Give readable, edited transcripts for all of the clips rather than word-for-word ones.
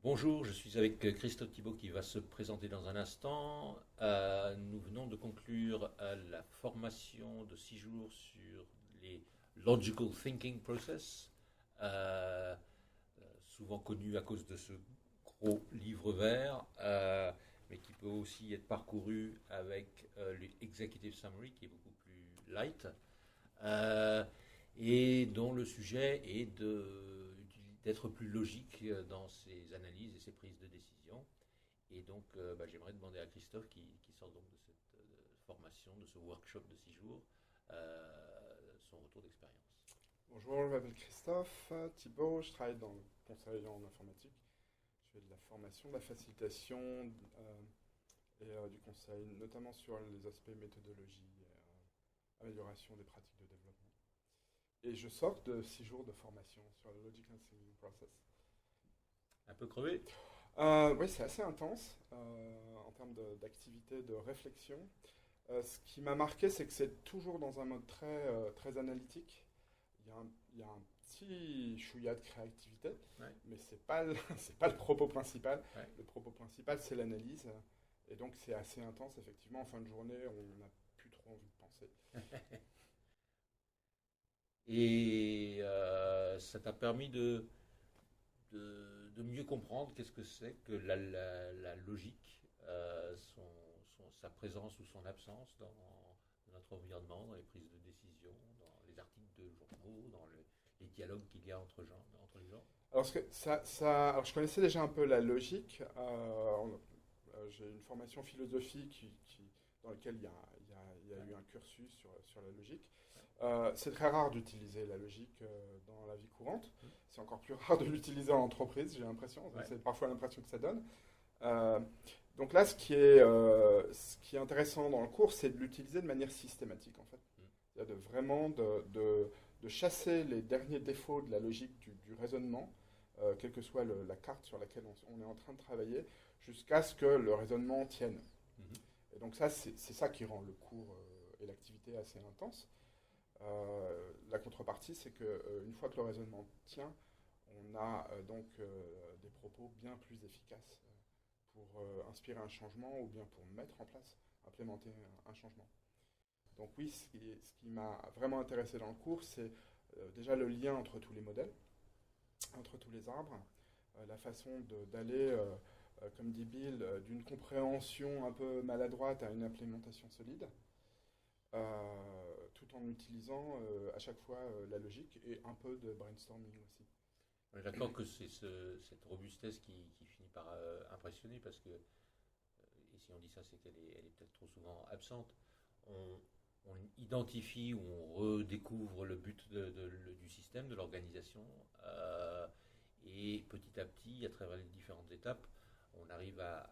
Bonjour, je suis avec Christophe Thibault qui va se présenter dans un instant. Nous venons de conclure la formation de 6 jours sur les Logical Thinking Process, euh, souvent connu à cause de ce gros livre vert, mais qui peut aussi être parcouru avec l'Executive Summary qui est beaucoup plus light. Euh, et dont le sujet est d'être plus logique dans ses analyses et ses prises de décision. Et donc, j'aimerais demander à Christophe, qui sort donc de cette formation, de ce workshop de 6 jours, son retour d'expérience. Bonjour, je m'appelle Christophe Thibault, je travaille dans le conseil en informatique. Je fais de la formation, de la facilitation du conseil, notamment sur les aspects méthodologie et amélioration des pratiques de développement. Et je sors de 6 jours de formation sur le Logical Thinking Process. Un peu crevé. Oui, c'est assez intense en termes d'activité, de réflexion. Ce qui m'a marqué, c'est que c'est toujours dans un mode très analytique. Il y a un petit chouïa de créativité, Ouais. mais c'est pas c'est pas le propos principal. Ouais. Le propos principal, c'est l'analyse. Et donc, c'est assez intense, effectivement. En fin de journée, on n'a plus trop envie de penser. Et ça t'a permis de mieux comprendre qu'est-ce que c'est que la logique, sa présence ou son absence dans notre environnement, dans les prises de décision, dans les articles de journaux, dans les dialogues qu'il y a entre les gens. Alors, alors, je connaissais déjà un peu la logique. J'ai une formation philosophie dans laquelle il y a eu un cursus sur la logique. C'est très rare d'utiliser la logique dans la vie courante. C'est encore plus rare de l'utiliser en entreprise, j'ai l'impression. Ouais. C'est parfois l'impression que ça donne. Euh, donc là, ce qui est intéressant dans le cours, c'est de l'utiliser de manière systématique, en fait. C'est-à-dire vraiment de chasser les derniers défauts de la logique du raisonnement, quelle que soit la carte sur laquelle on est en train de travailler, jusqu'à ce que le raisonnement tienne. Mhm. Et donc ça, c'est ça qui rend le cours et l'activité assez intense. La contrepartie, c'est qu'une fois que le raisonnement tient, on a des propos bien plus efficaces pour inspirer un changement ou bien pour mettre en place, implémenter un changement. Donc oui, ce qui m'a vraiment intéressé dans le cours, c'est déjà le lien entre tous les modèles, entre tous les arbres, la façon d'aller, comme dit Bill, d'une compréhension un peu maladroite à une implémentation solide, tout en utilisant à chaque fois la logique et un peu de brainstorming aussi. On est d'accord que c'est cette robustesse qui finit par impressionner parce que, et si on dit ça, c'est qu'elle est peut-être trop souvent absente. On, on identifie ou on redécouvre le but du système, de l'organisation, et petit à petit, à travers les différentes étapes, on arrive à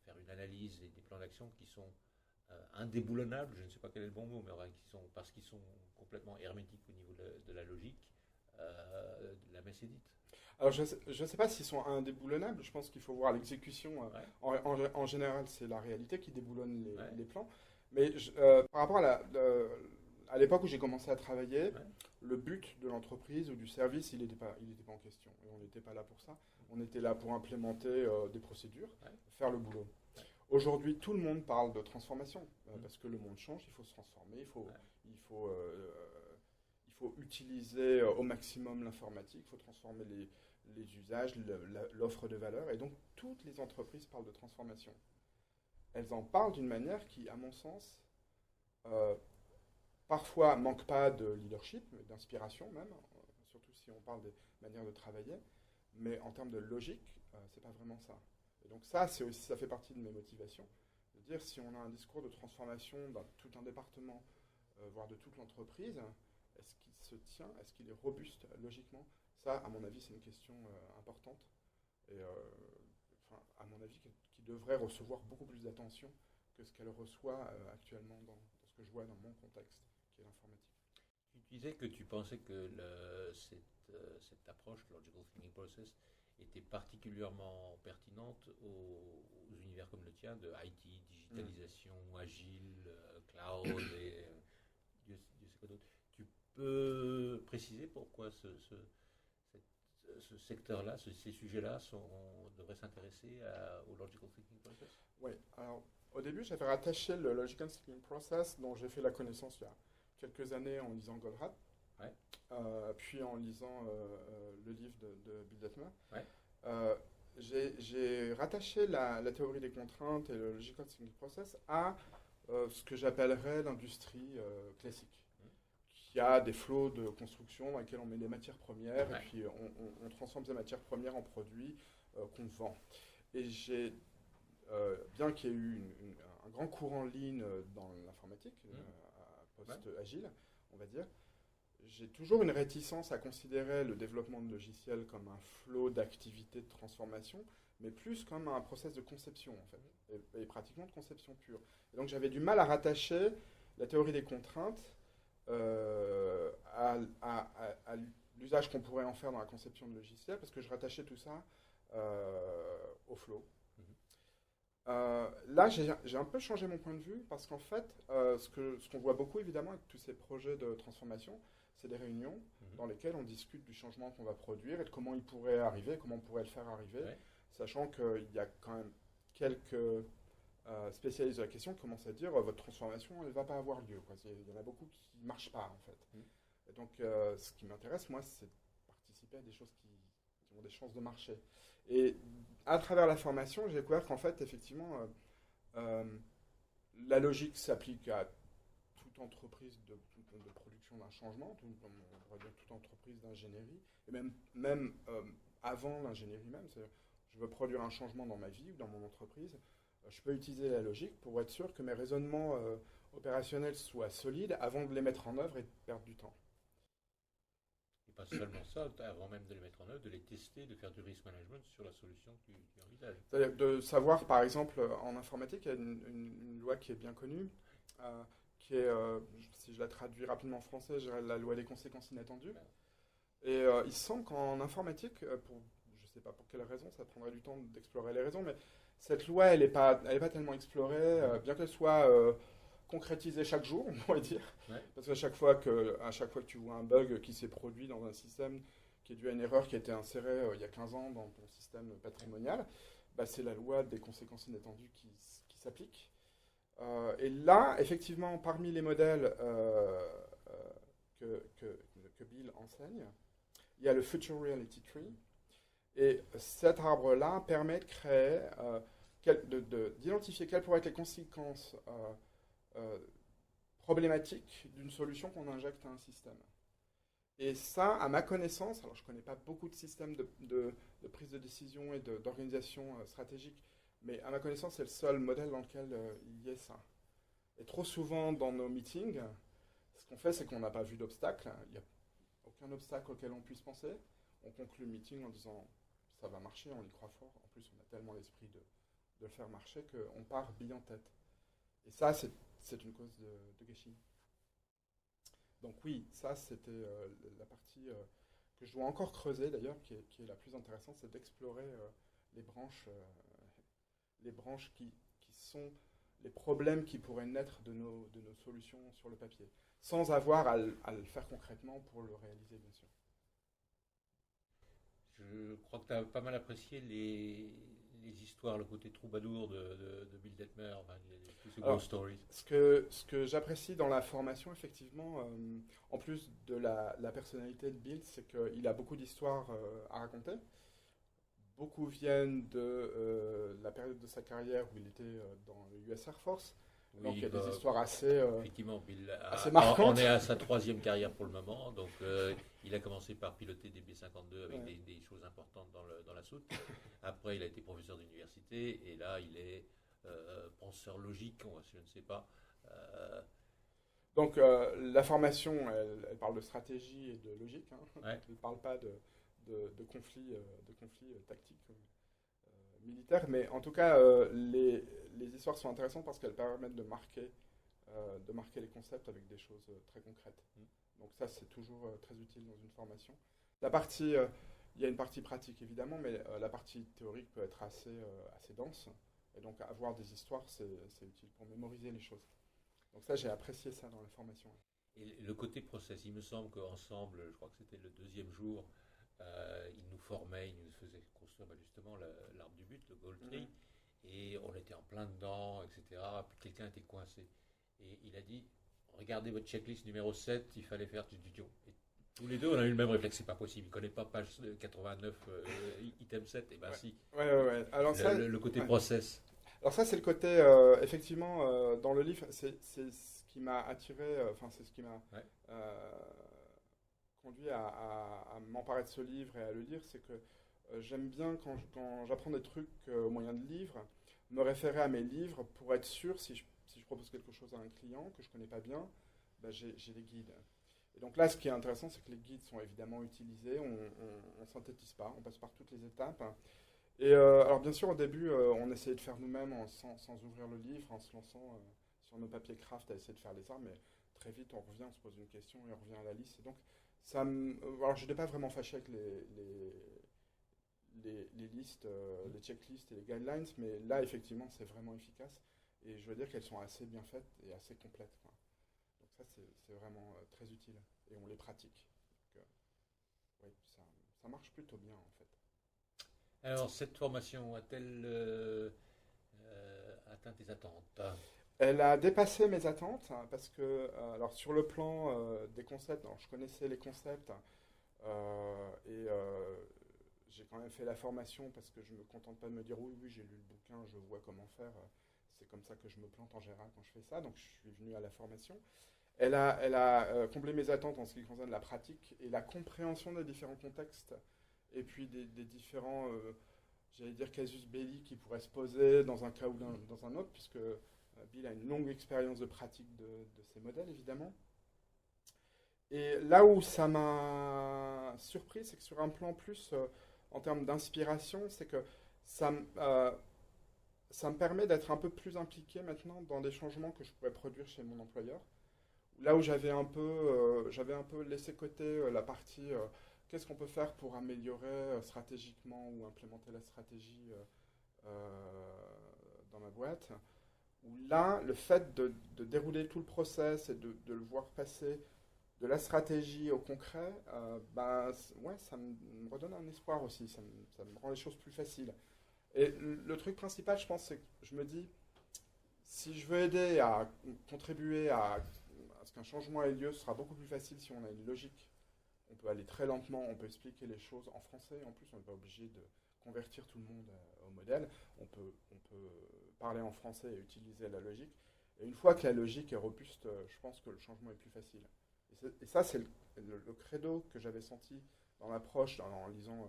faire une analyse et des plans d'action qui sont indéboulonnables, je ne sais pas quel est le bon mot, mais enfin, parce qu'ils sont complètement hermétiques au niveau de la logique, la messe est dite. Alors je ne sais pas s'ils sont indéboulonnables, je pense qu'il faut voir l'exécution. Ouais. En général, c'est la réalité qui déboulonne Ouais. les plans. Mais par rapport à l'époque où j'ai commencé à travailler, Ouais. le but de l'entreprise ou du service, il était pas en question. Et on n'était pas là pour ça. On était là pour implémenter des procédures, Ouais. faire le boulot. Ouais. Aujourd'hui, tout le monde parle de transformation, Mm. parce que le monde change, il faut se transformer, Ouais. il faut utiliser au maximum l'informatique, il faut transformer les usages, l'offre de valeur. Et donc, toutes les entreprises parlent de transformation. Elles en parlent d'une manière qui, à mon sens, euh, parfois manque pas de leadership, d'inspiration même, surtout si on parle des manières de travailler. Mais en termes de logique, c'est pas vraiment ça. Et donc ça fait partie de mes motivations. De dire si on a un discours de transformation dans tout un département, voire de toute l'entreprise, est-ce qu'il se tient, est-ce qu'il est robuste logiquement? Ça, à mon avis, c'est une question importante. Et enfin, à mon avis, qui devrait recevoir beaucoup plus d'attention que ce qu'elle reçoit actuellement dans ce que je vois dans mon contexte, qui est l'informatique. Tu disais que tu pensais que cette approche, Logical Thinking Process, était particulièrement pertinente aux univers comme le tien, de IT, Mm. digitalisation, agile, cloud et Dieu sait quoi d'autre. Tu peux préciser pourquoi cette ce secteur-là, ces sujets-là devraient s'intéresser au logical thinking process? Oui, alors au début, j'avais rattaché le Logical Thinking Process, dont j'ai fait la connaissance il y a quelques années en lisant Goldratt, Ouais. puis en lisant le livre de Bill Detmer. Ouais. J'ai rattaché la théorie des contraintes et le Logical Thinking Process à ce que j'appellerais l'industrie classique, qui a des flots de construction dans lesquels on met des matières premières et puis on transforme ces matières premières en produits qu'on vend. Et bien qu'il y ait eu un grand courant lean dans l'informatique, à post-agile, on va dire, j'ai toujours une réticence à considérer le développement de logiciels comme un flot d'activités de transformation, mais plus comme un process de conception, en fait, et pratiquement de conception pure. Et donc j'avais du mal à rattacher la théorie des contraintes à l'usage qu'on pourrait en faire dans la conception de logiciels, parce que je rattachais tout ça au flow. Là, j'ai un peu changé mon point de vue, parce qu'en fait, ce qu'on voit beaucoup, évidemment, avec tous ces projets de transformation, c'est des réunions dans lesquelles on discute du changement qu'on va produire et de comment il pourrait arriver, comment on pourrait le faire arriver, sachant qu'il y a quand même quelques spécialistes de la question qui commencent à dire votre transformation, elle ne va pas avoir lieu. Il y en a beaucoup qui ne marchent pas, en fait. Et donc, ce qui m'intéresse, moi, c'est de participer à des choses qui ont des chances de marcher. Et à travers la formation, j'ai découvert qu'en fait, effectivement, la logique s'applique à toute entreprise de production d'un changement, on pourrait dire toute entreprise d'ingénierie, et même avant l'ingénierie même. C'est-à-dire, je veux produire un changement dans ma vie ou dans mon entreprise, je peux utiliser la logique pour être sûr que mes raisonnements opérationnels soient solides avant de les mettre en œuvre et de perdre du temps. Et pas seulement ça, avant même de les mettre en œuvre, de les tester, de faire du risk management sur la solution que tu envisages. C'est-à-dire de savoir, par exemple, en informatique, il y a une loi qui est bien connue, qui est, si je la traduis rapidement en français, je dirais la loi des conséquences inattendues. Et il semble qu'en informatique, je ne sais pas pour quelle raison, ça prendrait du temps d'explorer les raisons, mais cette loi, elle n'est pas tellement explorée, bien qu'elle soit concrétisée chaque jour, on pourrait dire. Parce qu'à chaque fois que tu vois un bug qui s'est produit dans un système qui est dû à une erreur qui a été insérée il y a 15 ans dans ton système patrimonial, bah, c'est la loi des conséquences inattendues qui s'applique. Et là, effectivement, parmi les modèles que Bill enseigne, il y a le Future Reality Tree. Et cet arbre-là permet de créer, d'identifier quelles pourraient être les conséquences problématiques d'une solution qu'on injecte à un système. Et ça, à ma connaissance, alors je ne connais pas beaucoup de systèmes de prise de décision et d'organisation stratégique, mais à ma connaissance, c'est le seul modèle dans lequel il y ait ça. Et trop souvent dans nos meetings, ce qu'on fait, c'est qu'on n'a pas vu d'obstacle. Il n'y a aucun obstacle auquel on puisse penser. On conclut le meeting en disant ça va marcher, on y croit fort. En plus, on a tellement l'esprit de le faire marcher qu'on part bille en tête. Et ça, c'est une cause de gâchis. Donc oui, ça, c'était la partie que je dois encore creuser, d'ailleurs, qui est la plus intéressante, c'est d'explorer les branches qui sont les problèmes qui pourraient naître de nos solutions sur le papier, sans avoir à le faire concrètement pour le réaliser, bien sûr. Je crois que tu as pas mal apprécié les histoires, le côté troubadour de Bill Detmer, enfin, tous ces ghost stories. Ce que j'apprécie dans la formation, effectivement, en plus de la personnalité de Bill, c'est qu'il a beaucoup d'histoires à raconter. Beaucoup viennent de la période de sa carrière où il était dans le US Air Force. Oui, donc il y a des histoires assez marquantes. On est à sa 3e carrière pour le moment. Donc il a commencé par piloter des B-52 avec des choses importantes dans la soute. Après, il a été professeur d'université. Et là, il est penseur logique, je ne sais pas. Donc la formation, elle parle de stratégie et de logique. Elle ne parle pas de conflits tactiques militaires, mais en tout cas les histoires sont intéressantes parce qu'elles permettent de marquer les concepts avec des choses très concrètes. Donc ça, c'est toujours très utile dans une formation. Il y a une partie pratique évidemment, mais la partie théorique peut être assez dense, et donc avoir des histoires, c'est utile pour mémoriser les choses. Donc ça, j'ai apprécié ça dans la formation. Et le côté process, il me semble qu'ensemble, je crois que c'était le 2e jour, il nous formait, il nous faisait construire justement l'arbre du but, le goal tree, et on était en plein dedans, etc. Puis quelqu'un était coincé. Et il a dit, regardez votre checklist numéro 7, il fallait faire du duo. Et tous les deux, on a eu le même réflexe, c'est pas possible. Il ne connaît pas page 89, item 7, et ben si. Ouais. Alors Le côté process. Alors ça, c'est le côté, effectivement, dans le livre, c'est ce qui m'a attiré, c'est ce qui m'a conduit à m'emparer de ce livre et à le lire, c'est que j'aime bien quand j'apprends des trucs au moyen de livres, me référer à mes livres pour être sûr, si je propose quelque chose à un client que je ne connais pas bien, ben j'ai des guides. Et donc là, ce qui est intéressant, c'est que les guides sont évidemment utilisés, on ne synthétise pas, on passe par toutes les étapes. Et alors bien sûr, au début, on essayait de faire nous-mêmes sans ouvrir le livre, en se lançant sur nos papiers craft à essayer de faire les arts, mais très vite, on revient, on se pose une question et on revient à la liste. Et donc, alors je n'étais pas vraiment fâché avec les listes, les checklists et les guidelines, mais là, effectivement, c'est vraiment efficace. Et je veux dire qu'elles sont assez bien faites et assez complètes, quoi. Donc ça, c'est vraiment très utile. Et on les pratique. Donc, oui, ça marche plutôt bien, en fait. Alors, cette formation a-t-elle atteint tes attentes? Elle a dépassé mes attentes, hein, parce que, alors sur le plan des concepts, alors, je connaissais les concepts et j'ai quand même fait la formation parce que je ne me contente pas de me dire oui, j'ai lu le bouquin, je vois comment faire. C'est comme ça que je me plante en général quand je fais ça, donc je suis venu à la formation. Elle a comblé mes attentes en ce qui concerne la pratique et la compréhension des différents contextes et puis des différents, j'allais dire, casus belli qui pourraient se poser dans un cas ou dans un autre, puisque Bill a une longue expérience de pratique de ces modèles, évidemment. Et là où ça m'a surpris, c'est que sur un plan plus en termes d'inspiration, c'est que ça me permet d'être un peu plus impliqué maintenant dans des changements que je pourrais produire chez mon employeur. Là où j'avais un peu laissé côté la partie qu'est-ce qu'on peut faire pour améliorer stratégiquement ou implémenter la stratégie dans ma boîte. Où là, le fait de dérouler tout le process et de le voir passer de la stratégie au concret, ouais, ça me redonne un espoir aussi, ça me rend les choses plus faciles. Et le truc principal, je pense, c'est que je me dis, si je veux aider à contribuer à ce qu'un changement ait lieu, ce sera beaucoup plus facile si on a une logique. On peut aller très lentement, on peut expliquer les choses en français, en plus on n'est pas obligé de convertir tout le monde au modèle, on peut parler en français et utiliser la logique. Et une fois que la logique est robuste, je pense que le changement est plus facile. Et ça, c'est le credo que j'avais senti dans l'approche, en lisant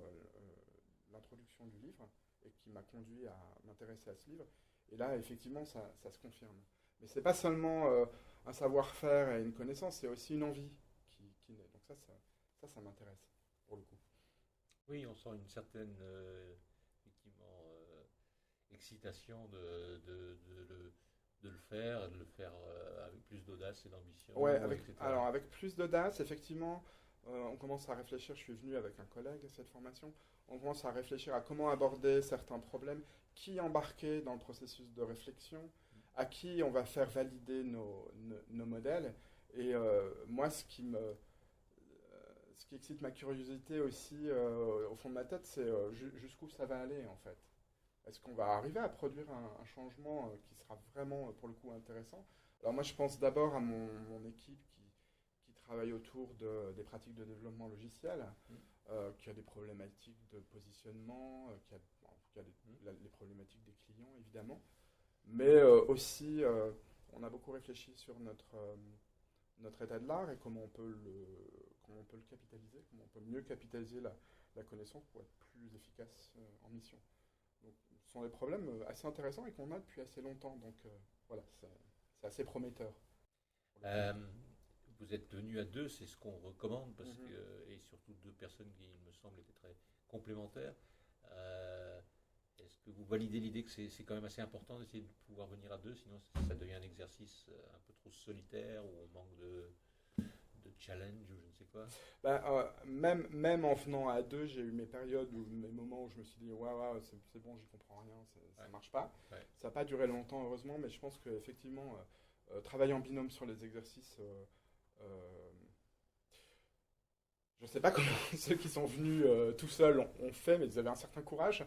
l'introduction du livre, et qui m'a conduit à m'intéresser à ce livre. Et là, effectivement, ça se confirme. Mais ce n'est pas seulement un savoir-faire et une connaissance, c'est aussi une envie qui naît. Donc ça m'intéresse, pour le coup. Oui, on sent une certaine effectivement, excitation de le faire, et de le faire avec plus d'audace et d'ambition. Ouais, etc. alors avec plus d'audace, effectivement, on commence à réfléchir, je suis venu avec un collègue à cette formation, on commence à réfléchir à comment aborder certains problèmes, qui embarquer dans le processus de réflexion, à qui on va faire valider nos modèles. Et moi, ce qui excite ma curiosité aussi au fond de ma tête, c'est jusqu'où ça va aller en fait. Est-ce qu'on va arriver à produire un changement qui sera vraiment, pour le coup, intéressant? Alors moi, je pense d'abord à mon équipe qui travaille autour des pratiques de développement logiciel, qui a des problématiques de positionnement, qui a les problématiques des clients, évidemment. Mais aussi, on a beaucoup réfléchi sur notre état de l'art et comment on peut le capitaliser, comment on peut mieux capitaliser la connaissance pour être plus efficace en mission. Donc, ce sont des problèmes assez intéressants et qu'on a depuis assez longtemps. Donc voilà, c'est assez prometteur. Vous êtes venus à deux, c'est ce qu'on recommande, parce que, et surtout deux personnes qui, il me semble, étaient très complémentaires. Est-ce que vous validez l'idée que c'est quand même assez important d'essayer de pouvoir venir à deux, sinon ça devient un exercice un peu trop solitaire, où on manque de challenge ou je ne sais quoi? Même en venant à deux, j'ai eu mes périodes, mes moments où je me suis dit waouh, c'est bon, j'y comprends rien, ça marche pas. Ouais. Ça n'a pas duré longtemps, heureusement, mais je pense qu'effectivement, travailler en binôme sur les exercices, je ne sais pas comment ceux qui sont venus tout seuls ont fait, mais ils avaient un certain courage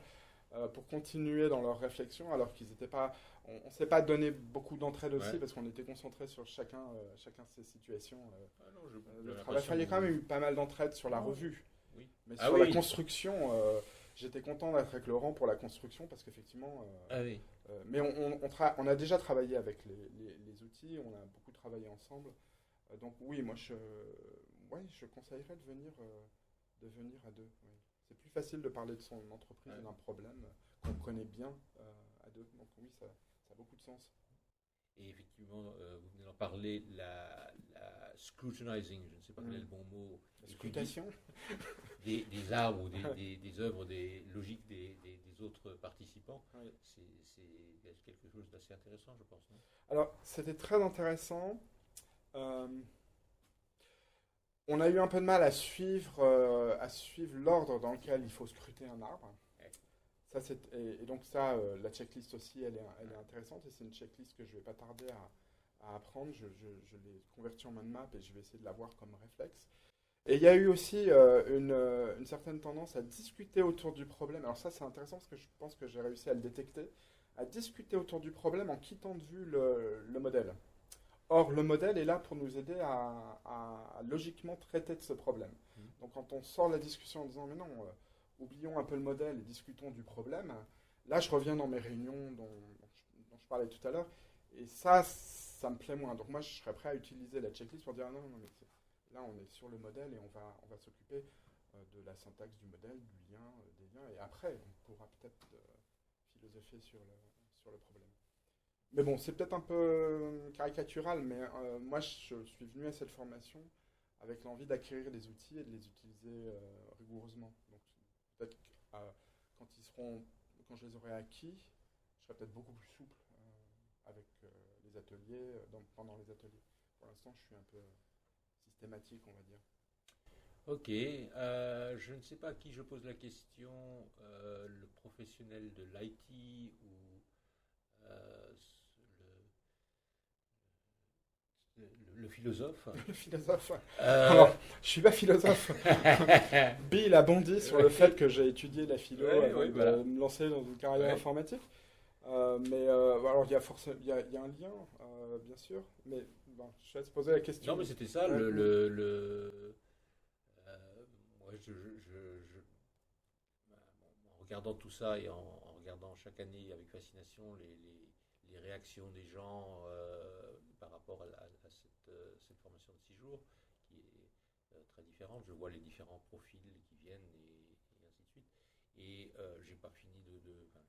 pour continuer dans leur réflexion, alors qu'ils n'étaient pas. On ne s'est pas donné beaucoup d'entraide aussi, Ouais. parce qu'on était concentré sur chacun de ces situations. Ah non, Le j'ai travail, l'impression il y a que quand même eu pas mal d'entraide sur la Non. revue. Oui. Mais Ah sur la oui. construction, j'étais content d'être avec Laurent pour la construction, parce qu'effectivement. Ah oui. Mais on a déjà travaillé avec les outils, on a beaucoup travaillé ensemble. Donc oui, moi je conseillerais de venir à deux. Oui. C'est plus facile de parler de son entreprise Ouais. et d'un problème qu'on connaît bien à deux. Donc oui, ça a beaucoup de sens. Et effectivement, vous venez d'en parler, la scrutinizing, je ne sais pas quel est le bon mot, La l'étude scrutation. des arbres ou des œuvres, des logiques des autres participants, Oui. c'est quelque chose d'assez intéressant, je pense, non? Alors, c'était très intéressant. Euh, on a eu un peu de mal à suivre l'ordre dans lequel il faut scruter un arbre. Ouais. Et donc ça, la checklist aussi, elle est intéressante et c'est une checklist que je ne vais pas tarder à apprendre. Je l'ai convertie en mind map et je vais essayer de l'avoir comme réflexe. Et il y a eu aussi une certaine tendance à discuter autour du problème. Alors ça, c'est intéressant parce que je pense que j'ai réussi à le détecter. À discuter autour du problème en quittant de vue le modèle. Or, le modèle est là pour nous aider à logiquement traiter de ce problème. Donc quand on sort la discussion en disant mais non, oublions un peu le modèle et discutons du problème, là je reviens dans mes réunions dont je parlais tout à l'heure, et ça me plaît moins. Donc moi je serais prêt à utiliser la checklist pour dire ah non, non, mais là on est sur le modèle et on va s'occuper de la syntaxe du modèle, du lien, des liens, et après on pourra peut-être philosopher sur le problème. Mais bon, c'est peut-être un peu caricatural, mais moi je suis venu à cette formation avec l'envie d'acquérir des outils et de les utiliser rigoureusement. Donc peut-être que quand je les aurai acquis, je serai peut-être beaucoup plus souple avec les ateliers, pendant les ateliers. Pour l'instant, je suis un peu systématique, on va dire. Ok, je ne sais pas à qui je pose la question, le professionnel de l'IT ou euh, le philosophe. Le philosophe. Euh, Alors, je suis pas philosophe. Bill a bondi sur le fait que j'ai étudié la philo Ouais, avant ouais, de voilà. me lancer dans une carrière Ouais. informatique. Alors il y a un lien, bien sûr, mais bon, je vais te poser la question. Non, mais c'était ça, Ouais, moi, en regardant tout ça et en regardant chaque année avec fascination les réactions des gens par rapport à cette formation de 6 jours, qui est très différente. Je vois les différents profils qui viennent et ainsi de suite. Et j'ai pas fini enfin,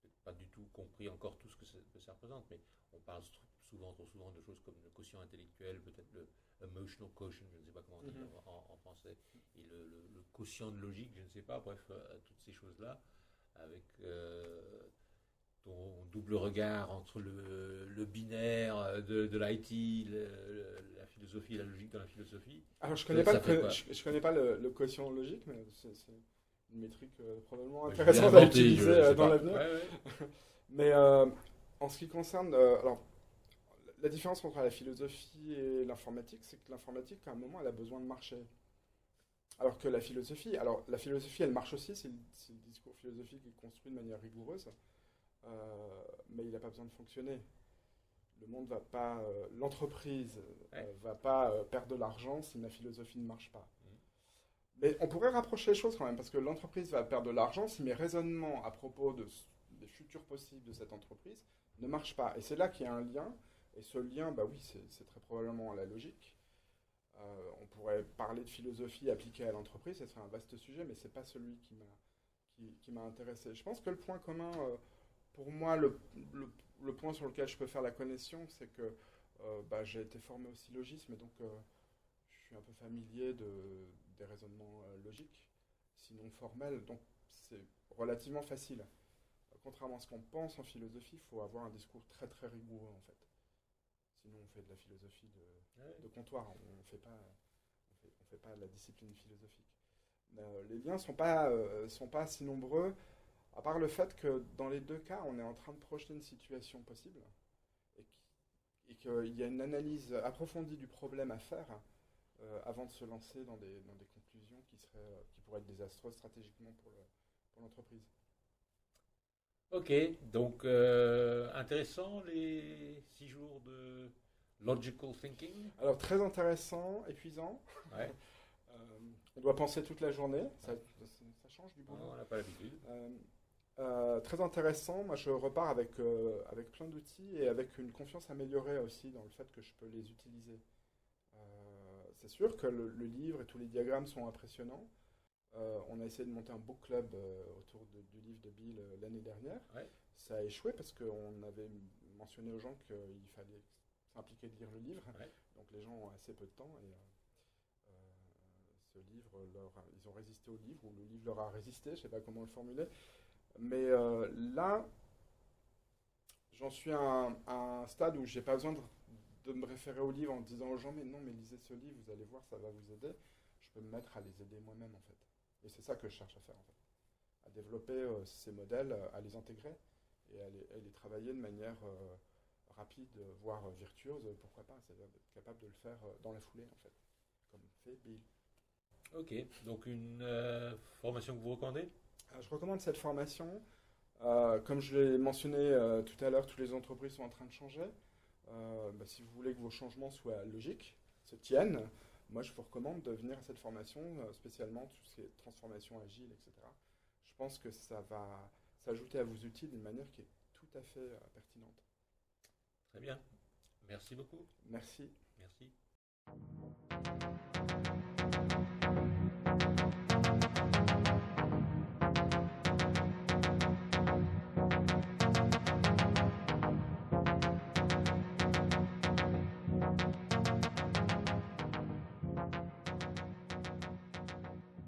j'ai peut-être pas du tout compris encore tout ce que ça représente, mais on parle souvent, trop souvent de choses comme le quotient intellectuel, peut-être le emotional quotient, je ne sais pas comment on dit en français, et le quotient de logique, je ne sais pas, bref, toutes ces choses-là, avec ton double regard entre le binaire de l'IT, la philosophie et la logique dans la philosophie. Alors je connais Ça, pas ça fait quoi? je connais pas le quotient logique, mais c'est une métrique probablement Je l'ai intéressante à inventé, utiliser je sais dans pas. l'avenir. Ouais, ouais. Mais en ce qui concerne, alors la différence entre la philosophie et l'informatique, c'est que l'informatique, à un moment, elle a besoin de marcher. Alors que la philosophie, elle marche aussi, c'est le discours philosophique qui est construit de manière rigoureuse, mais il n'a pas besoin de fonctionner. Le monde va pas, l'entreprise Ouais. va pas perdre de l'argent si ma philosophie ne marche pas. Mais on pourrait rapprocher les choses quand même, parce que l'entreprise va perdre de l'argent si mes raisonnements à propos des futurs possibles de cette entreprise ne marchent pas. Et c'est là qu'il y a un lien, et ce lien, bah oui, c'est très probablement la logique. On pourrait parler de philosophie appliquée à l'entreprise, ce serait un vaste sujet, mais c'est pas celui qui m'a intéressé. Je pense que le point commun, pour moi, le point sur lequel je peux faire la connexion, c'est que bah, j'ai été formé au syllogisme, et donc je suis un peu familier des raisonnements logiques, sinon formels, donc c'est relativement facile. Contrairement à ce qu'on pense en philosophie, il faut avoir un discours très très rigoureux en fait. Sinon on fait de la philosophie de comptoir, on fait pas de la discipline philosophique. Les liens sont pas si nombreux, à part le fait que dans les deux cas, on est en train de projeter une situation possible et qu'il y a une analyse approfondie du problème à faire. avant de se lancer dans des conclusions qui pourraient être désastreuses stratégiquement pour l'entreprise. Ok, donc intéressant les 6 jours de logical thinking. Alors très intéressant, épuisant. Ouais. On doit penser toute la journée, ça change du boulot. On n'a pas l'habitude. Très intéressant, moi je repars avec plein d'outils et avec une confiance améliorée aussi dans le fait que je peux les utiliser. C'est sûr que le livre et tous les diagrammes sont impressionnants. On a essayé de monter un book club autour du livre de Bill l'année dernière. Ouais. Ça a échoué parce qu'on avait mentionné aux gens qu'il fallait s'impliquer de lire le livre. Ouais. Donc les gens ont assez peu de temps et ce livre, ils ont résisté au livre ou le livre leur a résisté, je ne sais pas comment le formuler. Mais là, j'en suis à un stade où j'ai pas besoin de me référer au livre en disant aux gens mais non mais lisez ce livre, vous allez voir, ça va vous aider. Je peux me mettre à les aider moi-même en fait. Et c'est ça que je cherche à faire en fait. À développer ces modèles, à les intégrer et à les travailler de manière rapide, voire virtuose, pourquoi pas. C'est-à-dire d'être capable de le faire dans la foulée en fait, comme fait Bill. Ok, donc une formation que vous recommandez? Je recommande cette formation. Comme je l'ai mentionné tout à l'heure, toutes les entreprises sont en train de changer. Si vous voulez que vos changements soient logiques, se tiennent, moi je vous recommande de venir à cette formation, spécialement tout ce qui est transformation agile, etc. Je pense que ça va s'ajouter à vos outils d'une manière qui est tout à fait pertinente. Très bien. Merci beaucoup. Merci. Merci.